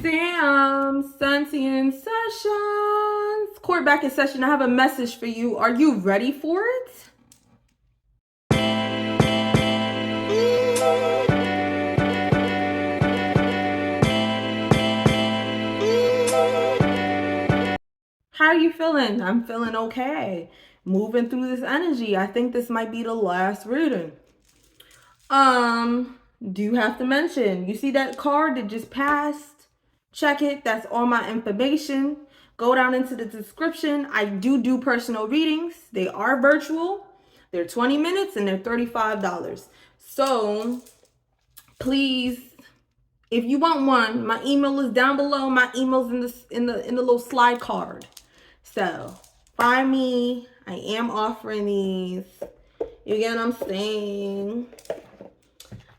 Sam, Sentient Sessions. Court back in session. I have a message for you. Are you ready for it? How are you feeling? I'm feeling okay. Moving through this energy. I think this might be the last reading. Do you have to mention? You see that card that just passed? Check it. That's all my information. Go down into the description. I do personal readings. They are virtual. They're 20 minutes and they're $35. So please, if you want one, my email is down below. My email's in the little slide card. So find me. I am offering these. You get what I'm saying?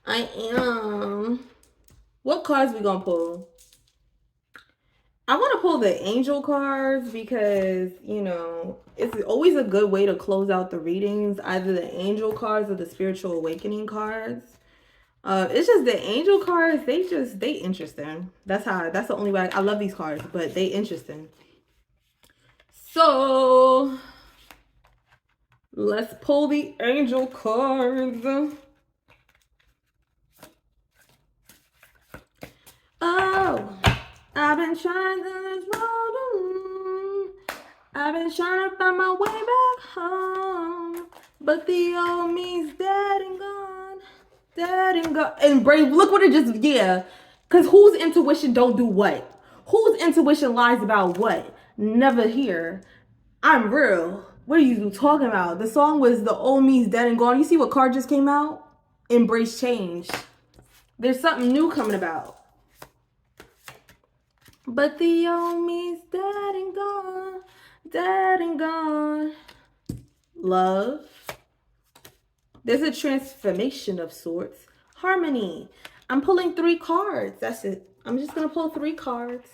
I am. What cards we gonna pull? I want to pull the angel cards because, you know, it's always a good way to close out the readings. Either the angel cards or the spiritual awakening cards. It's just the angel cards. They interesting. That's the only way. I love these cards, but they interesting. So let's pull the angel cards. Oh, I've been trying to I've been trying to find my way back home, but the old me's dead and gone, dead and gone. And brave, look what it just, yeah. Because whose intuition don't do what? Whose intuition lies about what? Never hear. I'm real. What are you talking about? The song was The Old Me's Dead and Gone. You see what card just came out? Embrace change. There's something new coming about. But the old me's dead and gone, dead and gone. Love. There's a transformation of sorts. Harmony. I'm pulling 3 cards. That's it. I'm just going to pull 3 cards.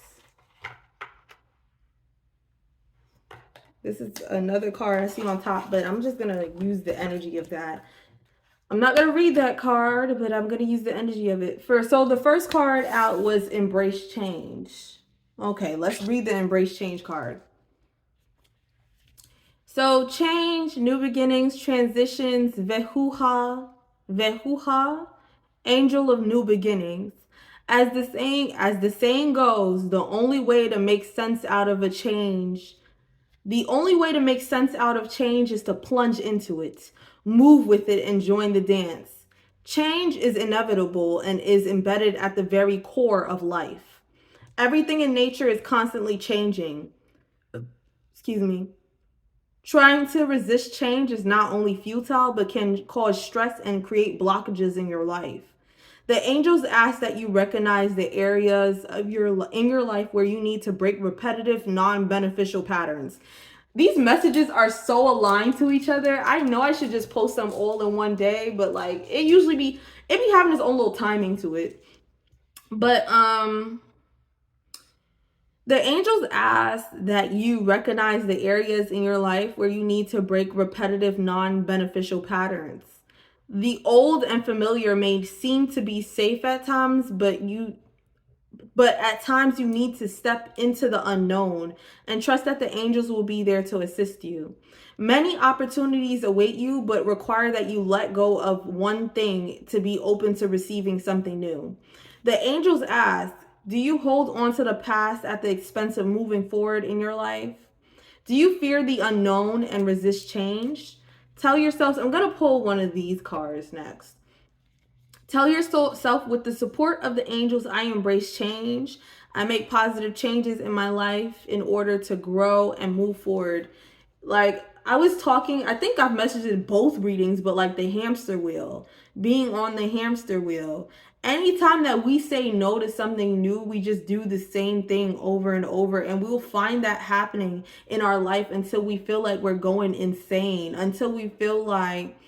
This is another card I see on top, but I'm just going to use the energy of that. I'm not going to read that card, but I'm going to use the energy of it. So the first card out was Embrace Change. Okay, let's read the Embrace Change card. So change, new beginnings, transitions, vehuha, angel of new beginnings. As the saying goes, the only way to make sense out of change is to plunge into it, move with it, and join the dance. Change is inevitable and is embedded at the very core of life. Everything in nature is constantly changing. Excuse me. Trying to resist change is not only futile, but can cause stress and create blockages in your life. The angels ask that you recognize the areas in your life where you need to break repetitive, non-beneficial patterns. These messages are so aligned to each other. I know I should just post them all in one day, but like it be having its own little timing to it. But the angels ask that you recognize the areas in your life where you need to break repetitive, non-beneficial patterns. The old and familiar may seem to be safe at times, but at times you need to step into the unknown and trust that the angels will be there to assist you. Many opportunities await you, but require that you let go of one thing to be open to receiving something new. The angels ask, do you hold on to the past at the expense of moving forward in your life? Do you fear the unknown and resist change? Tell yourselves, I'm going to pull one of these cards next. Tell yourself, with the support of the angels, I embrace change. I make positive changes in my life in order to grow and move forward. Like I was talking, I think I've messaged in both readings, but like the hamster wheel, being on the hamster wheel. Anytime that we say no to something new, we just do the same thing over and over. And we'll find that happening in our life until we feel like we're going insane, until we feel like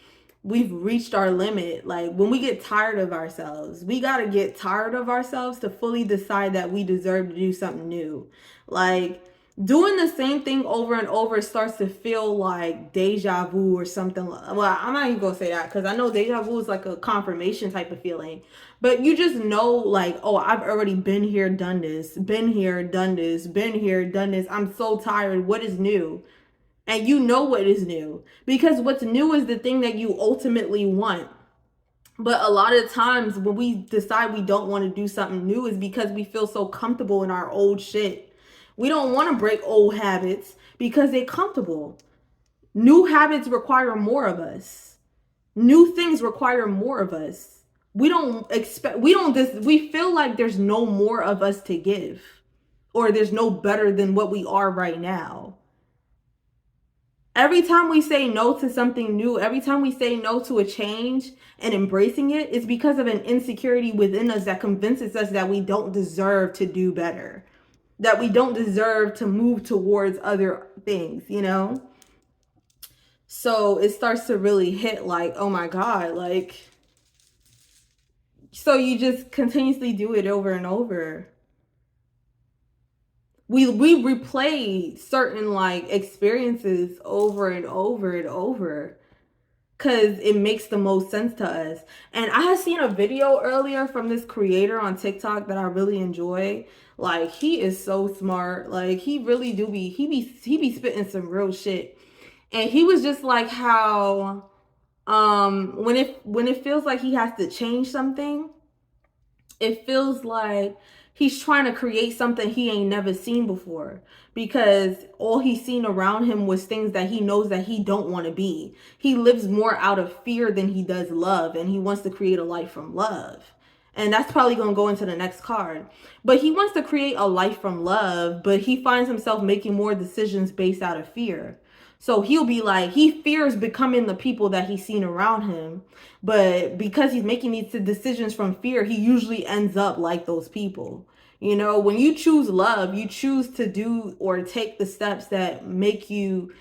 we've reached our limit. Like when we get tired of ourselves, we got to get tired of ourselves to fully decide that we deserve to do something new. Like Doing the same thing over and over starts to feel like deja vu or something. Well, I'm not even gonna say that because I know deja vu is like a confirmation type of feeling, but you just know, like, oh, I've already been here, done this, been here, done this, been here, done this. I'm so tired. What is new? And you know what is new, because what's new is the thing that you ultimately want. But a lot of times when we decide we don't want to do something new is because we feel so comfortable in our old shit. We don't want to break old habits because they're comfortable. New habits require more of us. New things require more of us. We feel like there's no more of us to give, or there's no better than what we are right now. Every time we say no to something new, every time we say no to a change and embracing it, it's because of an insecurity within us that convinces us that we don't deserve to do better, that we don't deserve to move towards other things, you know? So it starts to really hit like, oh my God, like, so you just continuously do it over and over. We replay certain like experiences over and over and over because it makes the most sense to us. And I had seen a video earlier from this creator on TikTok that I really enjoy. Like, he is so smart. Like, he really do be he be spitting some real shit. And he was just like how when it feels like he has to change something, it feels like he's trying to create something he ain't never seen before, because all he's seen around him was things that he knows that he don't want to be. He lives more out of fear than he does love, and he wants to create a life from love. And that's probably going to go into the next card. But he wants to create a life from love, but he finds himself making more decisions based out of fear. So he'll be like, he fears becoming the people that he's seen around him. But because he's making these decisions from fear, he usually ends up like those people. You know, when you choose love, you choose to do or take the steps that make you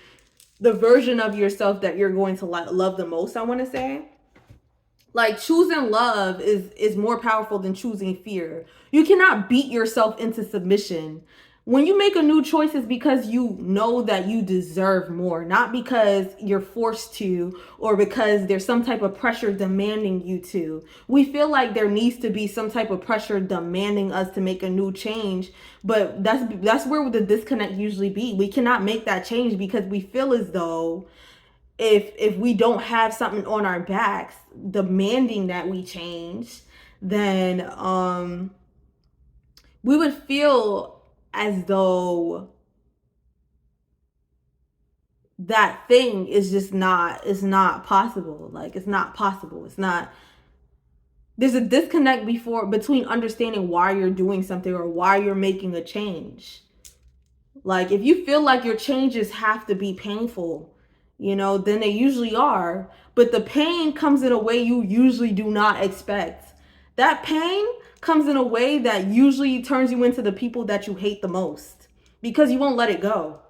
the version of yourself that you're going to love the most, I want to say. Like, choosing love is more powerful than choosing fear. You cannot beat yourself into submission. When you make a new choice, it's because you know that you deserve more, not because you're forced to or because there's some type of pressure demanding you to. We feel like there needs to be some type of pressure demanding us to make a new change, but that's where the disconnect usually be. We cannot make that change because we feel as though if we don't have something on our backs demanding that we change, then we would feel as though that thing is just not, it's not possible. Like, it's not possible. It's not, there's a disconnect between understanding why you're doing something or why you're making a change. Like, if you feel like your changes have to be painful, you know, then they usually are. But the pain comes in a way you usually do not expect. That pain comes in a way that usually turns you into the people that you hate the most because you won't let it go.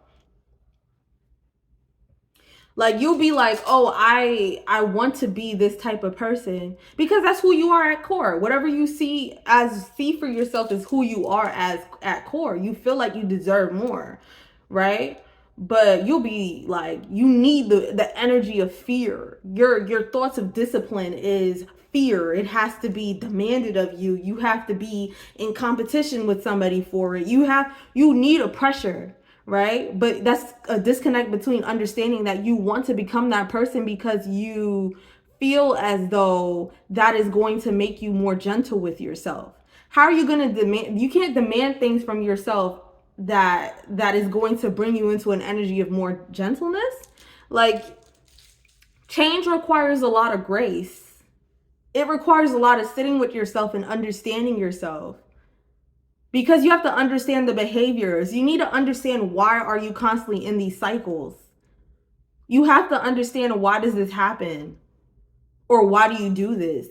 Like, you'll be like, oh, I want to be this type of person because that's who you are at core. Whatever you see for yourself is who you are as at core. You feel like you deserve more, right? But you'll be like, you need the energy of fear. Your thoughts of discipline is fear. It has to be demanded of you. You have to be in competition with somebody for it. You need a pressure, right? But that's a disconnect between understanding that you want to become that person because you feel as though that is going to make you more gentle with yourself. How are you going to demand? You can't demand things from yourself that is going to bring you into an energy of more gentleness. Like, change requires a lot of grace. It requires a lot of sitting with yourself and understanding yourself, because you have to understand the behaviors. You need to understand, why are you constantly in these cycles? You have to understand, why does this happen? Or why do you do this?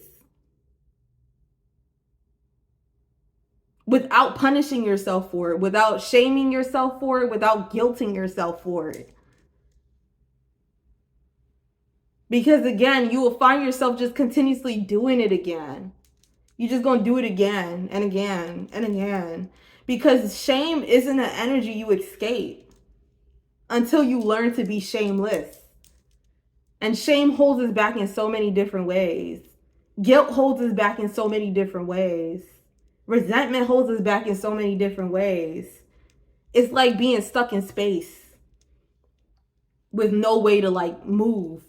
Without punishing yourself for it, without shaming yourself for it, without guilting yourself for it. Because again, you will find yourself just continuously doing it again. You're just going to do it again and again and again. Because shame isn't an energy you escape until you learn to be shameless. And shame holds us back in so many different ways. Guilt holds us back in so many different ways. Resentment holds us back in so many different ways. It's like being stuck in space with no way to like move.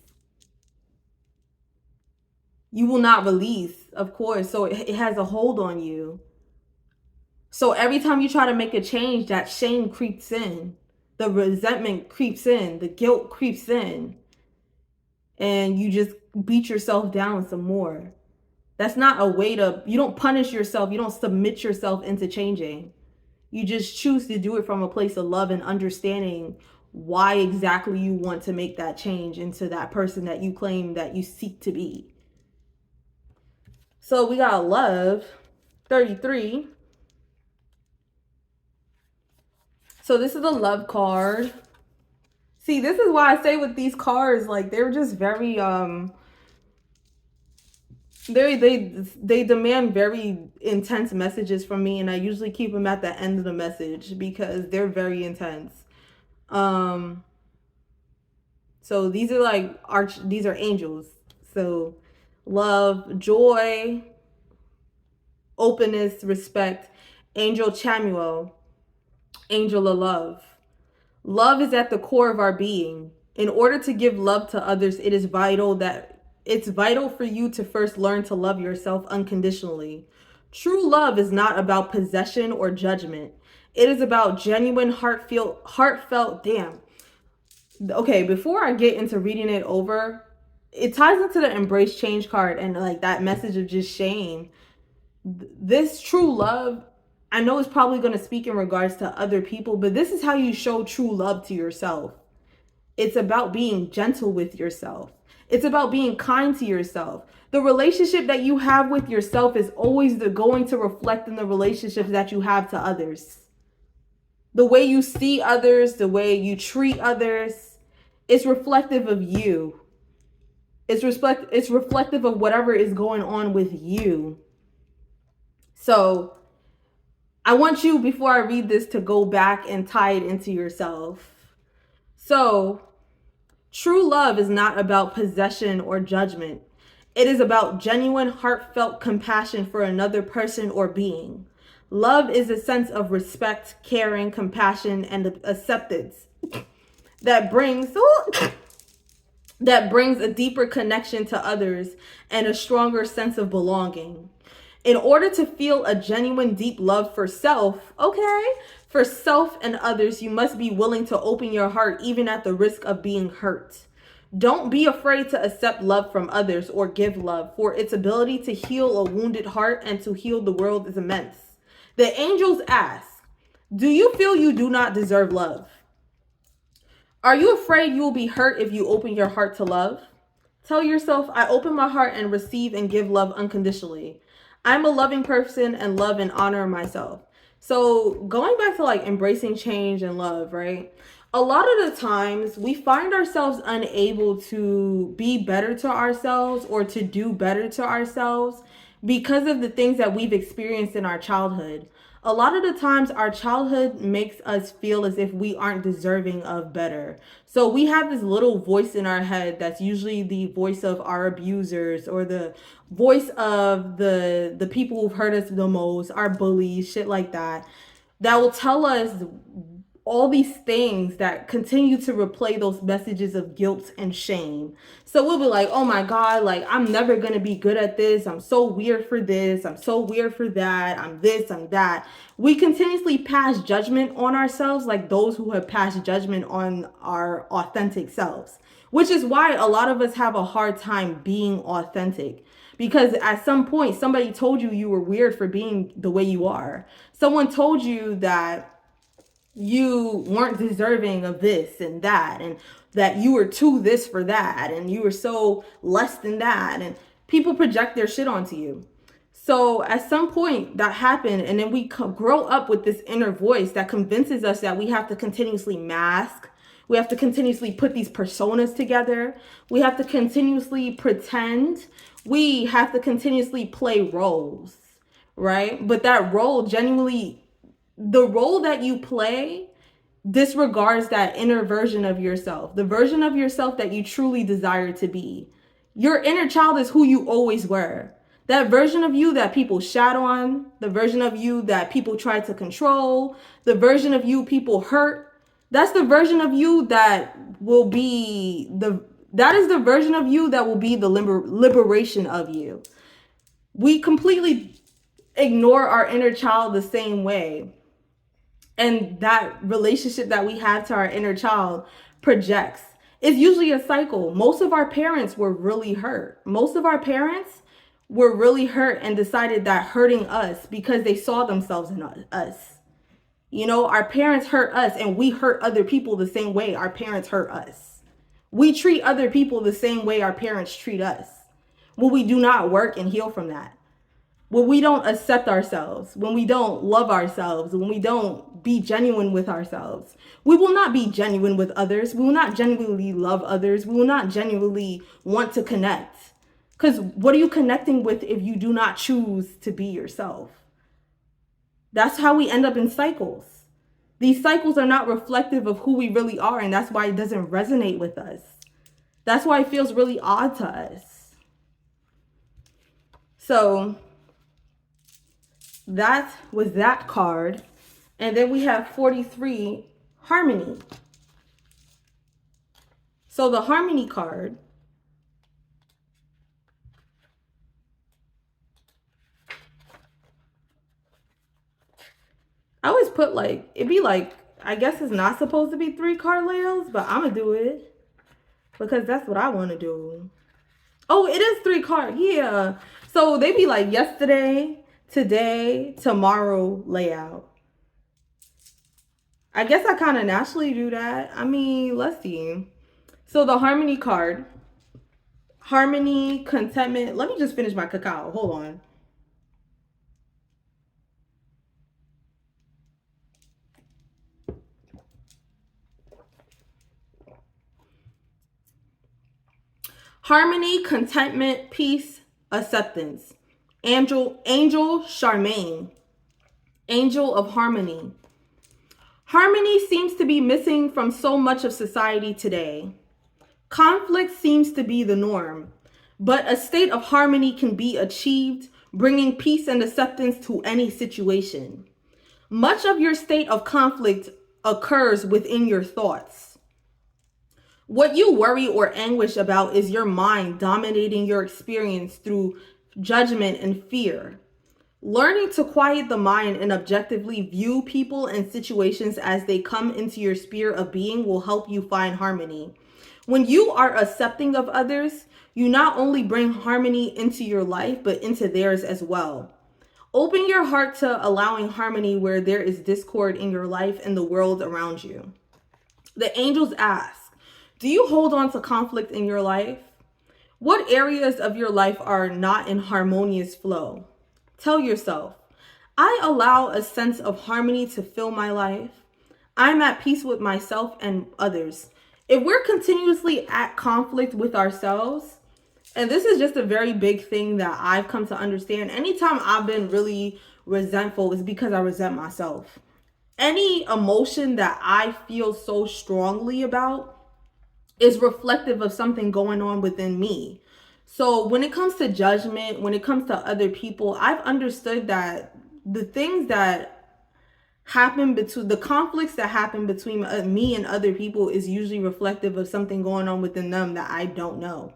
You will not release, of course. So it has a hold on you. So every time you try to make a change, that shame creeps in. The resentment creeps in. The guilt creeps in. And you just beat yourself down some more. That's not a way to, you don't punish yourself. You don't submit yourself into changing. You just choose to do it from a place of love and understanding why exactly you want to make that change into that person that you claim that you seek to be. So we got love, 33. So this is a love card. See, this is why I say with these cards, like they're just very they demand very intense messages from me, and I usually keep them at the end of the message because they're very intense. So these are like these are angels. So love, joy, openness, respect, angel Chamuel, angel of love. Love is at the core of our being. In order to give love to others, it's vital for you to first learn to love yourself unconditionally. True love is not about possession or judgment. It is about genuine, heartfelt, damn. Okay, before I get into reading it over, it ties into the embrace change card and like that message of just shame. This true love, I know it's probably going to speak in regards to other people, but this is how you show true love to yourself. It's about being gentle with yourself. It's about being kind to yourself. The relationship that you have with yourself is always going to reflect in the relationships that you have to others. The way you see others, the way you treat others, it's reflective of you. It's reflective of whatever is going on with you. So I want you, before I read this, to go back and tie it into yourself. So true love is not about possession or judgment. It is about genuine, heartfelt compassion for another person or being. Love is a sense of respect, caring, compassion, and acceptance that brings a deeper connection to others and a stronger sense of belonging. In order to feel a genuine, deep love for self, for self and others, you must be willing to open your heart even at the risk of being hurt. Don't be afraid to accept love from others or give love, for its ability to heal a wounded heart and to heal the world is immense. The angels ask, do you feel you do not deserve love? Are you afraid you will be hurt if you open your heart to love? Tell yourself, I open my heart and receive and give love unconditionally. I'm a loving person and love and honor myself. So going back to like embracing change and love, right? A lot of the times we find ourselves unable to be better to ourselves or to do better to ourselves because of the things that we've experienced in our childhood. A lot of the times our childhood makes us feel as if we aren't deserving of better. So we have this little voice in our head that's usually the voice of our abusers or the voice of the people who've hurt us the most, our bullies, shit like that, that will tell us all these things that continue to replay those messages of guilt and shame. So we'll be like, oh my God, like I'm never going to be good at this. I'm so weird for this. I'm so weird for that. I'm this, I'm that. We continuously pass judgment on ourselves like those who have passed judgment on our authentic selves, which is why a lot of us have a hard time being authentic. Because at some point, somebody told you you were weird for being the way you are. Someone told you that you weren't deserving of this and that, and that you were too this for that, and you were so less than that, and people project their shit onto you. So at some point that happened, and then we grow up with this inner voice that convinces us that we have to continuously mask, we have to continuously put these personas together, we have to continuously pretend, we have to continuously play roles. right? But that role genuinely, the role that you play disregards that inner version of yourself, the version of yourself that you truly desire to be. Your inner child is who you always were. That version of you that people shat on, the version of you that people try to control, the version of you people hurt, that's the version of you that will be that is the version of you that will be the liberation of you. We completely ignore our inner child the same way. And that relationship that we have to our inner child projects. It's usually a cycle. Most of our parents were really hurt. Most of our parents were really hurt and decided that hurting us because they saw themselves in us. You know, our parents hurt us and we hurt other people the same way our parents hurt us. We treat other people the same way our parents treat us. When we do not work and heal from that. When we don't accept ourselves, when we don't love ourselves, when we don't be genuine with ourselves, we will not be genuine with others. We will not genuinely love others. We will not genuinely want to connect. Because what are you connecting with if you do not choose to be yourself? That's how we end up in cycles. These cycles are not reflective of who we really are, and that's why it doesn't resonate with us. That's why it feels really odd to us. So that was that card. And then we have 43, harmony. So the harmony card, I always put like, it'd be like, I guess it's not supposed to be 3 card layouts, but I'm gonna do it because that's what I want to do. Oh, it is 3 card. Yeah. So they be like yesterday, today, tomorrow layout. I guess I kind of naturally do that. I mean, let's see. So the harmony card, harmony, contentment. Let me just finish my cacao. Hold on. Harmony, contentment, peace, acceptance. Angel Charmaine. Angel of harmony. Harmony seems to be missing from so much of society today. Conflict seems to be the norm, but a state of harmony can be achieved, bringing peace and acceptance to any situation. Much of your state of conflict occurs within your thoughts. What you worry or anguish about is your mind dominating your experience through judgment and fear. Learning to quiet the mind and objectively view people and situations as they come into your sphere of being will help you find harmony. When you are accepting of others, you not only bring harmony into your life, but into theirs as well. Open your heart to allowing harmony where there is discord in your life and the world around you. The angels ask, do you hold on to conflict in your life? What areas of your life are not in harmonious flow? Tell yourself, I allow a sense of harmony to fill my life. I'm at peace with myself and others. If we're continuously at conflict with ourselves, and this is just a very big thing that I've come to understand, anytime I've been really resentful is because I resent myself. Any emotion that I feel so strongly about is reflective of something going on within me. So when it comes to judgment, when it comes to other people, I've understood that the things that happen between the conflicts that happen between me and other people is usually reflective of something going on within them that I don't know.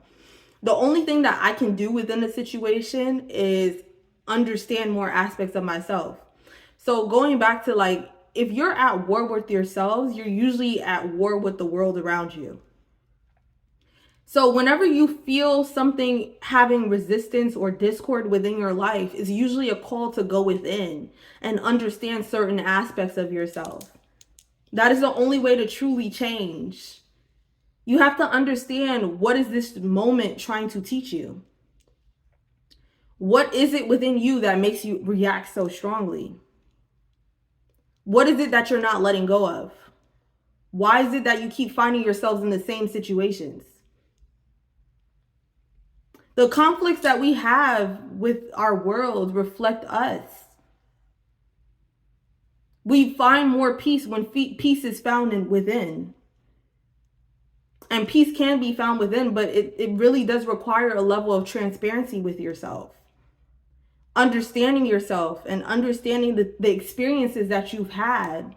The only thing that I can do within a situation is understand more aspects of myself. So going back to like, if you're at war with yourselves, you're usually at war with the world around you. So whenever you feel something having resistance or discord within your life, is usually a call to go within and understand certain aspects of yourself. That is the only way to truly change. You have to understand, what is this moment trying to teach you? What is it within you that makes you react so strongly? What is it that you're not letting go of? Why is it that you keep finding yourselves in the same situations? The conflicts that we have with our world reflect us. We find more peace when peace is found within. And peace can be found within, but it really does require a level of transparency with yourself. Understanding yourself and understanding the experiences that you've had.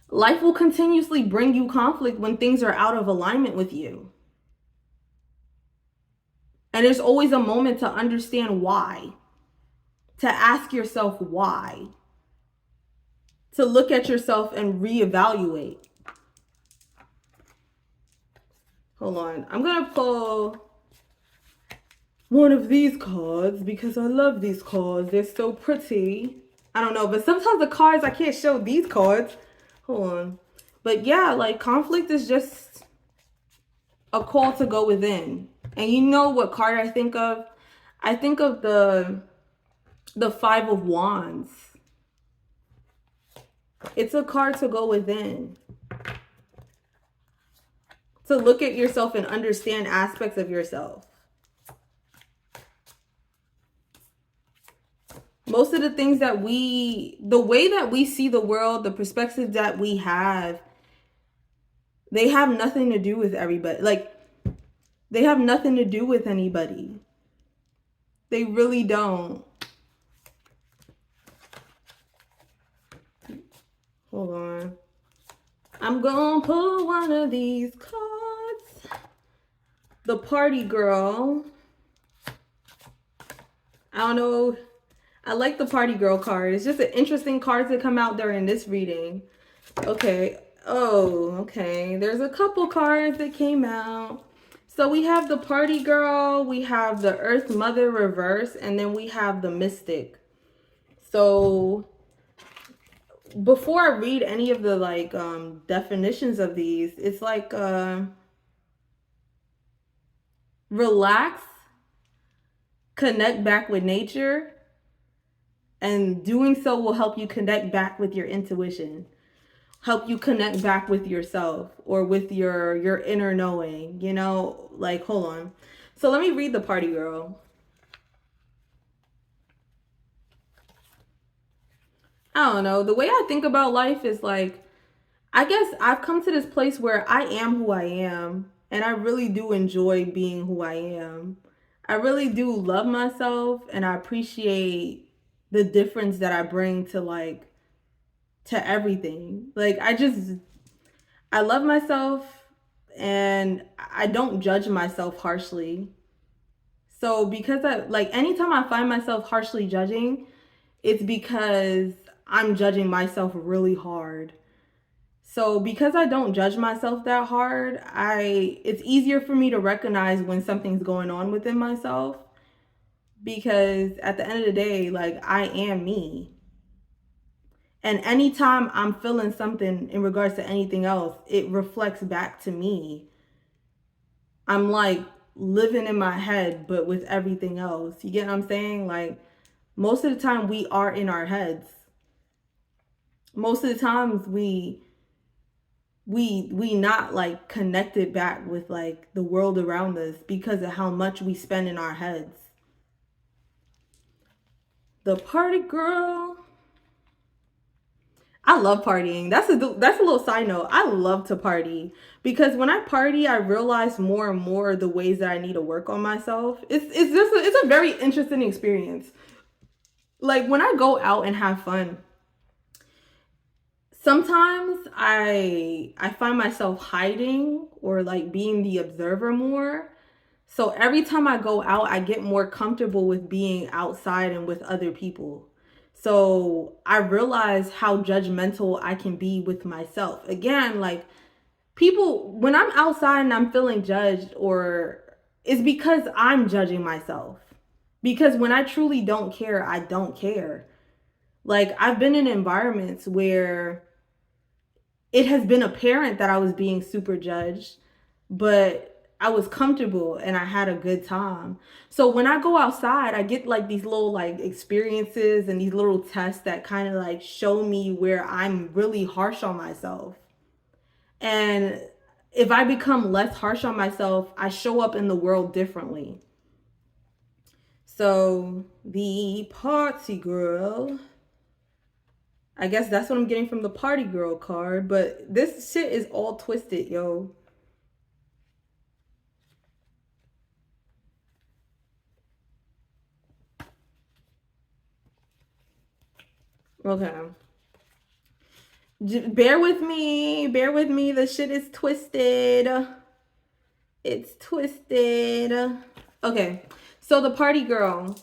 Life will continuously bring you conflict when things are out of alignment with you. And there's always a moment to understand why. To ask yourself why. To look at yourself and reevaluate. Hold on. I'm going to pull one of these cards because I love these cards. They're so pretty. I don't know, but sometimes the cards, I can't show these cards. Hold on. But yeah, like conflict is just a call to go within. And you know what card I think of? I think of the Five of Wands. It's a card to go within. To look at yourself and understand aspects of yourself. Most of the things that the way that we see the world, the perspective that we have, they have nothing to do with everybody. Like, they have nothing to do with anybody. They really don't. Hold on. I'm gonna pull one of these cards. The Party Girl. I don't know. I like the Party Girl card. It's just an interesting card to come out during this reading. Okay. Oh, okay. There's a couple cards that came out. So we have the Party Girl, we have the Earth Mother reverse, and then we have the Mystic. So before I read any of the like definitions of these, it's like relax, connect back with nature, and doing so will help you connect back with your intuition. Help you connect back with yourself or with your inner knowing, you know, like, hold on. So let me read the Party Girl. I don't know. The way I think about life is like, I guess I've come to this place where I am who I am, and I really do enjoy being who I am. I really do love myself, and I appreciate the difference that I bring to like to everything. Like I love myself and I don't judge myself harshly. So because I like anytime I find myself harshly judging, it's because I'm judging myself really hard. So because I don't judge myself that hard, it's easier for me to recognize when something's going on within myself, because at the end of the day, like, I am me. And anytime I'm feeling something in regards to anything else, it reflects back to me. I'm like living in my head, but with everything else. You get what I'm saying? Like, most of the time we are in our heads. Most of the times we not like connected back with like the world around us because of how much we spend in our heads. The Party Girl. I love partying. That's a little side note. I love to party because when I party, I realize more and more the ways that I need to work on myself. It's a very interesting experience. Like when I go out and have fun, sometimes I find myself hiding or like being the observer more. So every time I go out, I get more comfortable with being outside and with other people. So I realize how judgmental I can be with myself. Again, like people, when I'm outside and I'm feeling judged, or it's because I'm judging myself. Because when I truly don't care, I don't care. Like I've been in environments where it has been apparent that I was being super judged, but I was comfortable and I had a good time. So when I go outside, I get like these little like experiences and these little tests that kind of like show me where I'm really harsh on myself. And if I become less harsh on myself, I show up in the world differently. So the party girl, I guess that's what I'm getting from the party girl card, but this shit is all twisted, yo. Okay. Bear with me. Bear with me. The shit is twisted. It's twisted. Okay. So the party girl.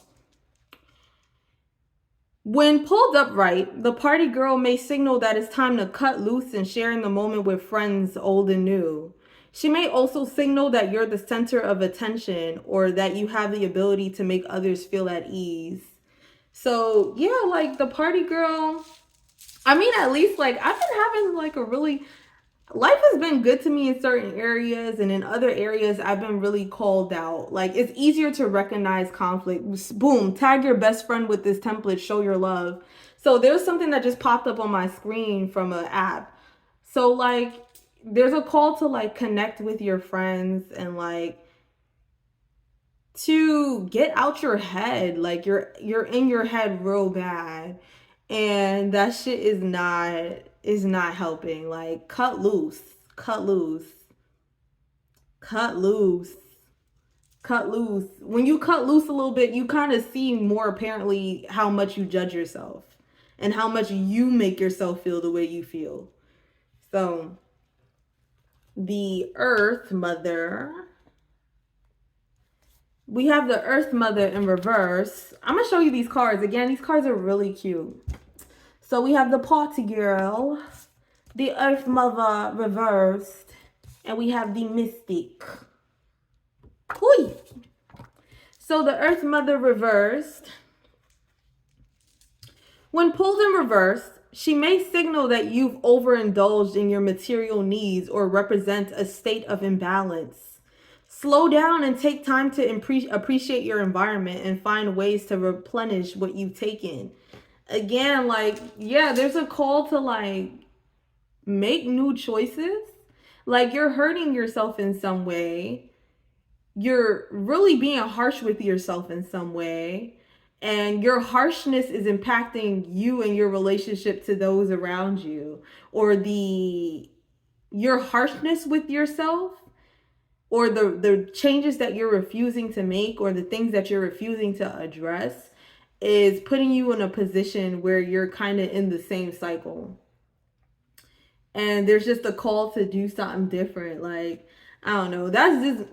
When pulled upright, the party girl may signal that it's time to cut loose and share in the moment with friends old and new. She may also signal that you're the center of attention or that you have the ability to make others feel at ease. So, yeah, like the party girl, I mean, at least like I've been having like a really life has been good to me in certain areas, and in other areas I've been really called out. Like it's easier to recognize conflict. Boom, tag your best friend with this template, show your love. So there's something that just popped up on my screen from an app. So like there's a call to like connect with your friends and like to get out your head. Like you're in your head real bad, and that shit is not helping. Like cut loose, cut loose, cut loose, cut loose. When you cut loose a little bit, you kind of see more apparently how much you judge yourself and how much you make yourself feel the way you feel. So the earth mother, we have the earth mother in reverse. I'm gonna show you these cards again. These cards are really cute. So we have the party girl, the earth mother reversed, and we have the mystic. Hui. So the earth mother reversed, when pulled in reverse, she may signal that you've overindulged in your material needs or represent a state of imbalance. Slow down and take time to appreciate your environment and find ways to replenish what you've taken. Again, like, yeah, there's a call to like make new choices. Like you're hurting yourself in some way. You're really being harsh with yourself in some way. And your harshness is impacting you and your relationship to those around you. Or your harshness with yourself, or the changes that you're refusing to make, or the things that you're refusing to address, is putting you in a position where you're kind of in the same cycle. And there's just a call to do something different. Like, I don't know. That's just,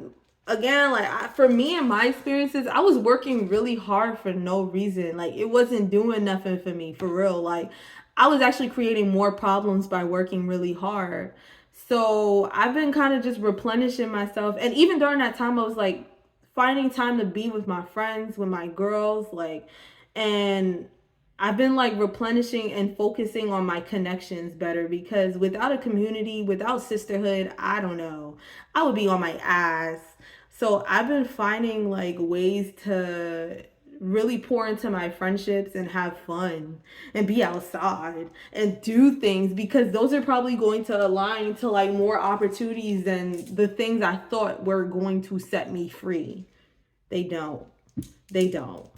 again, like for me and my experiences, I was working really hard for no reason. Like it wasn't doing nothing for me, for real. Like I was actually creating more problems by working really hard. So I've been kind of just replenishing myself. And even during that time, I was like finding time to be with my friends, with my girls, like, and I've been like replenishing and focusing on my connections better, because without a community, without sisterhood, I don't know, I would be on my ass. So I've been finding like ways to really pour into my friendships and have fun and be outside and do things, because those are probably going to align to like more opportunities than the things I thought were going to set me free. They don't. They don't.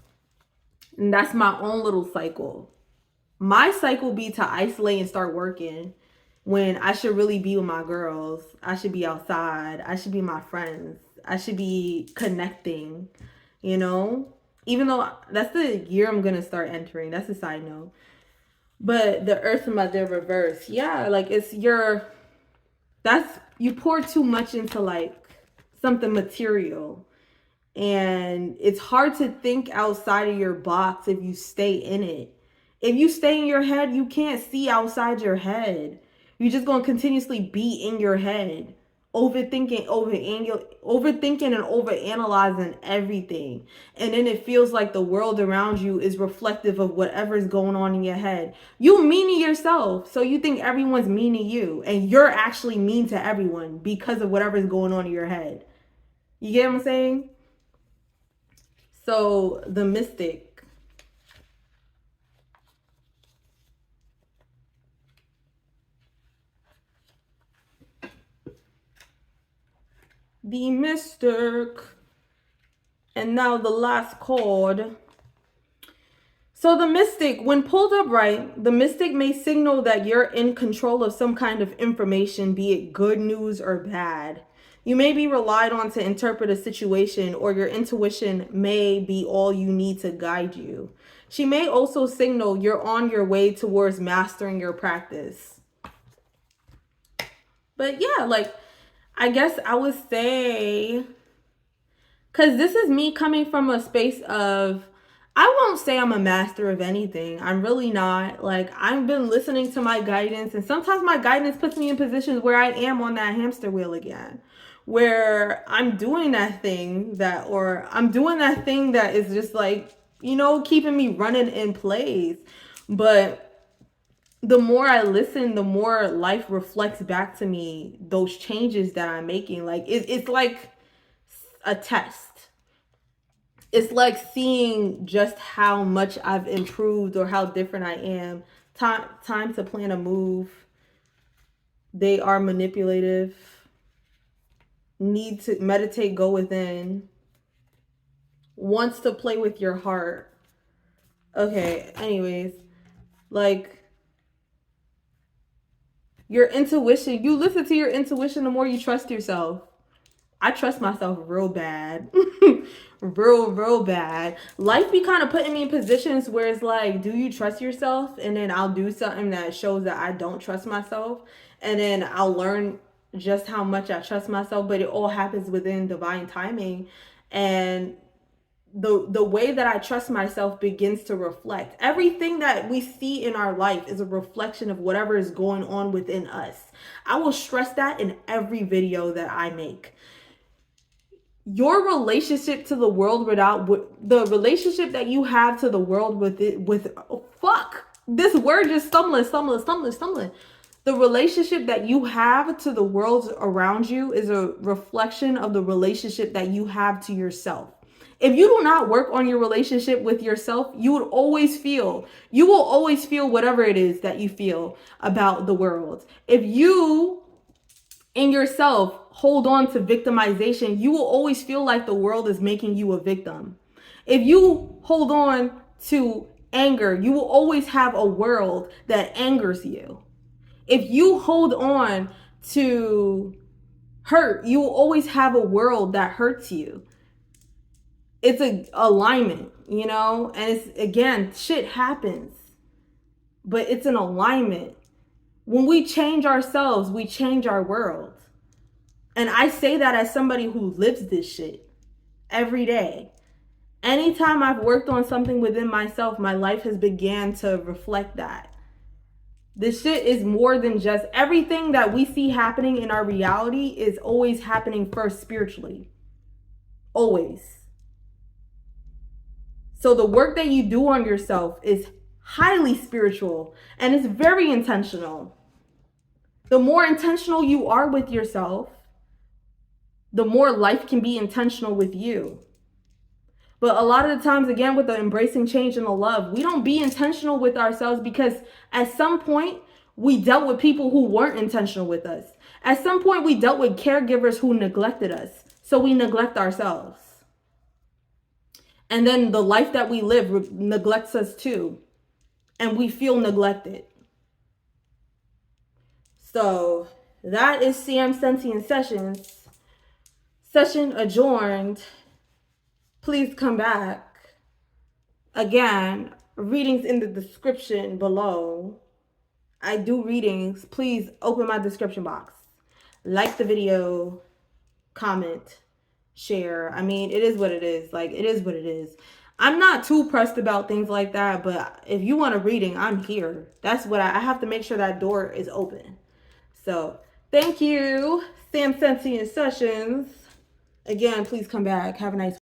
And that's my own little cycle. My cycle be to isolate and start working when I should really be with my girls. I should be outside. I should be my friends. I should be connecting, you know? Even though that's the year I'm going to start entering. That's a side note. But the earth mother reverse. Yeah, like you pour too much into like something material, and it's hard to think outside of your box if you stay in it. If you stay in your head, you can't see outside your head. You're just going to continuously be in your head, overthinking and overanalyzing everything. And then it feels like the world around you is reflective of whatever's going on in your head. You mean to yourself, so you think everyone's mean to you, and you're actually mean to everyone because of whatever's going on in your head. You get what I'm saying? So the mystic. the mystic. And now the last card. So the mystic, when pulled upright, the mystic may signal that you're in control of some kind of information, be it good news or bad. You may be relied on to interpret a situation, or your intuition may be all you need to guide you. She may also signal you're on your way towards mastering your practice. But yeah, like, I guess I would say, because this is me coming from a space of, I won't say I'm a master of anything. I'm really not. Like, I've been listening to my guidance, and sometimes my guidance puts me in positions where I am on that hamster wheel again, where I'm doing that thing that, or I'm doing that thing that is just like, you know, keeping me running in place. But the more I listen, the more life reflects back to me those changes that I'm making. Like, it's like a test. It's like seeing just how much I've improved or how different I am. Time to plan a move. They are manipulative. Need to meditate, go within. Wants to play with your heart. Okay, anyways. Like, your intuition. You listen to your intuition the more you trust yourself. I trust myself real bad. real bad. Life be kind of putting me in positions where it's like, do you trust yourself? And then I'll do something that shows that I don't trust myself. And then I'll learn just how much I trust myself. But it all happens within divine timing. And the way that I trust myself begins to reflect. Everything that we see in our life is a reflection of whatever is going on within us. I will stress that in every video that I make. Your relationship to the world without the relationship that you have to the world this word just stumbling. The relationship that you have to the world around you is a reflection of the relationship that you have to yourself. If you do not work on your relationship with yourself, you will always feel whatever it is that you feel about the world. If you in yourself hold on to victimization, you will always feel like the world is making you a victim. If you hold on to anger, you will always have a world that angers you. If you hold on to hurt, you will always have a world that hurts you. It's an alignment, you know? And it's, again, shit happens. But it's an alignment. When we change ourselves, we change our world. And I say that as somebody who lives this shit every day. Anytime I've worked on something within myself, my life has began to reflect that. This shit is more than just everything that we see happening in our reality is always happening first spiritually. Always. So the work that you do on yourself is highly spiritual and it's very intentional. The more intentional you are with yourself, the more life can be intentional with you. But a lot of the times, again, with the embracing change and the love, we don't be intentional with ourselves because at some point we dealt with people who weren't intentional with us. At some point we dealt with caregivers who neglected us. So we neglect ourselves. And then the life that we live neglects us too. And we feel neglected. So that is CM Sentient Sessions. Session adjourned. Please come back. Again, readings in the description below. I do readings. Please open my description box. Like the video. Comment. Share. I mean, it is what it is. Like, it is what it is. I'm not too pressed about things like that, but if you want a reading, I'm here. That's what I have to make sure that door is open. So, thank you, Sam Sentient Sessions. Again, please come back. Have a nice